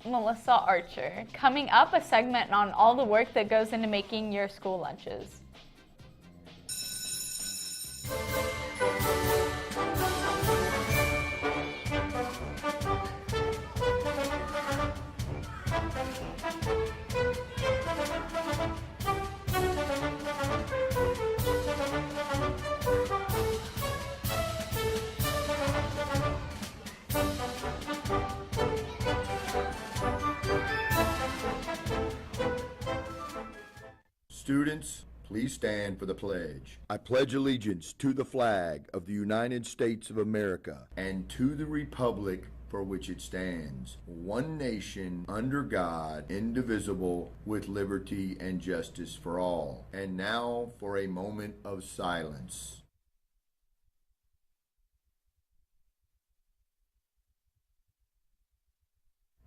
Melissa Archer. Coming up, a segment on all the work that goes into making your school lunches. Students, please stand for the pledge. I pledge allegiance to the flag of the United States of America and to the republic for which it stands, one nation, under God, indivisible, with liberty and justice for all. And now for a moment of silence.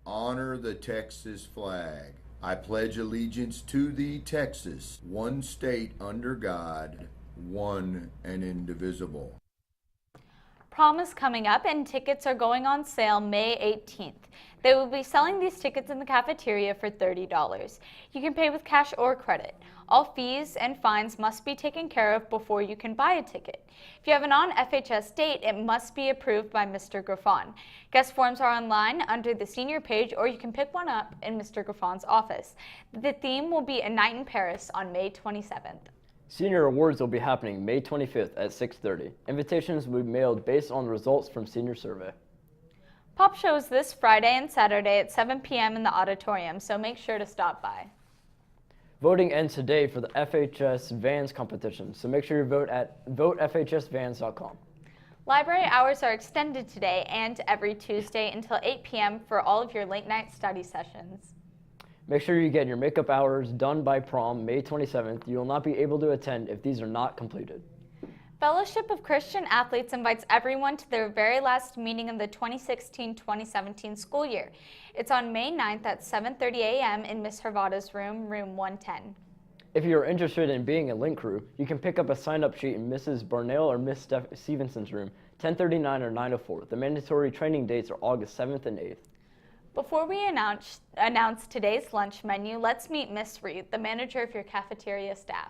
Honor the Texas flag. I pledge allegiance to thee, Texas, one state under God, one and indivisible. Prom is coming up and tickets are going on sale May 18th. They will be selling these tickets in the cafeteria for $30. You can pay with cash or credit. All fees and fines must be taken care of before you can buy a ticket. If you have a non-FHS date, it must be approved by Mr. Griffon. Guest forms are online under the senior page, or you can pick one up in Mr. Griffon's office. The theme will be A Night in Paris on May 27th. Senior awards will be happening May 25th at 6:30. Invitations will be mailed based on the results from senior survey. Pop shows this Friday and Saturday at 7 p.m. in the auditorium, so make sure to stop by. Voting ends today for the FHS Vans competition, so make sure you vote at votefhsvans.com. Library hours are extended today and every Tuesday until 8 p.m. for all of your late night study sessions. Make sure you get your makeup hours done by prom May 27th. You will not be able to attend if these are not completed. Fellowship of Christian Athletes invites everyone to their very last meeting of the 2016-2017 school year. It's on May 9th at 7:30 a.m. in Miss Hervada's room, room 110. If you are interested in being a link crew, you can pick up a sign-up sheet in Mrs. Barnell or Miss Stevenson's room, 1039 or 904. The mandatory training dates are August 7th and 8th. Before we announce today's lunch menu, let's meet Miss Reed, the manager of your cafeteria staff.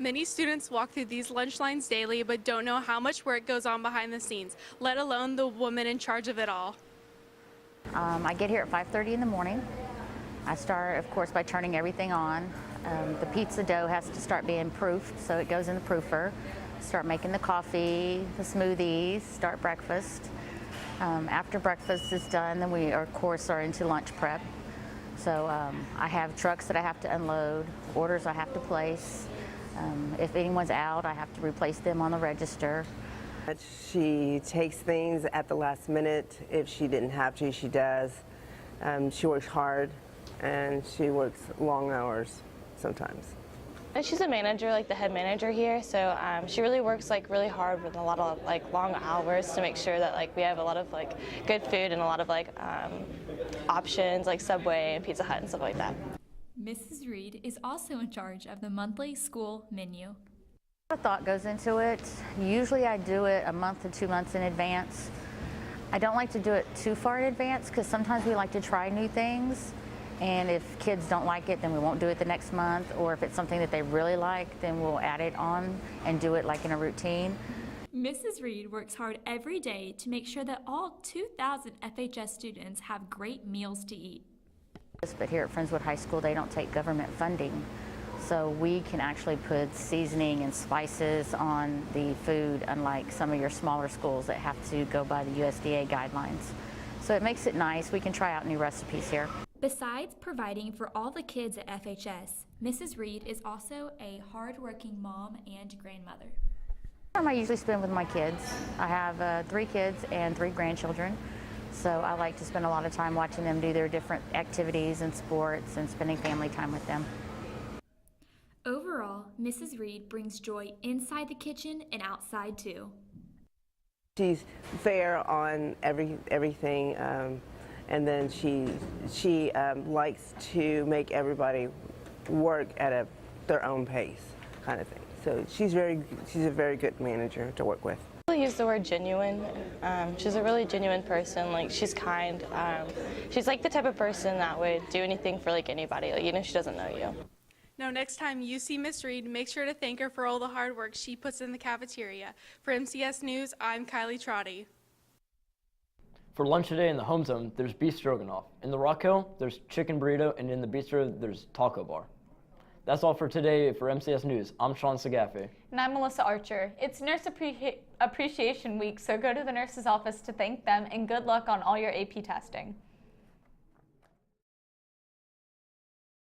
Many students walk through these lunch lines daily but don't know how much work goes on behind the scenes, let alone the woman in charge of it all. I get here at 5:30 in the morning. I start, of course, by turning everything on. The pizza dough has to start being proofed, so it goes in the proofer. Start making the coffee, the smoothies, start breakfast. After breakfast is done, then we, of course, are into lunch prep. So I have trucks that I have to unload, orders I have to place. If anyone's out, I have to replace them on the register. She takes things at the last minute. If she didn't have to, she does. She works hard, and she works long hours sometimes. She's a manager, like the head manager here, so she really works like really hard with a lot of like long hours to make sure that like we have a lot of like good food and a lot of like options like Subway and Pizza Hut and stuff like that. Mrs. Reed is also in charge of the monthly school menu. A lot of thought goes into it. Usually I do it a month to 2 months in advance. I don't like to do it too far in advance because sometimes we like to try new things. And if kids don't like it, then we won't do it the next month. Or if it's something that they really like, then we'll add it on and do it like in a routine. Mrs. Reed works hard every day to make sure that all 2,000 FHS students have great meals to eat. But here at Friendswood High School, they don't take government funding. So we can actually put seasoning and spices on the food, unlike some of your smaller schools that have to go by the USDA guidelines. So it makes it nice. We can try out new recipes here. Besides providing for all the kids at FHS, Mrs. Reed is also a hard-working mom and grandmother. I usually spend with my kids. I have 3 kids and 3 grandchildren, so I like to spend a lot of time watching them do their different activities and sports and spending family time with them. Overall, Mrs. Reed brings joy inside the kitchen and outside too. She's fair on everything. And then she likes to make everybody work at their own pace, kind of thing. So she's a very good manager to work with. probably use the word genuine. She's a really genuine person. Like, she's kind. She's like the type of person that would do anything for like anybody, like, even if she doesn't know you. Now, next time you see Miss Reed, make sure to thank her for all the hard work she puts in the cafeteria. For MCS News, I'm Kylie Trotty. For lunch today in the home zone, there's beef stroganoff. In the Rock Hill, there's chicken burrito, and in the bistro, there's taco bar. That's all for today for MCS News. I'm Sean Sagafe. And I'm Melissa Archer. It's Nurse Appreciation Week, so go to the nurse's office to thank them, and good luck on all your AP testing.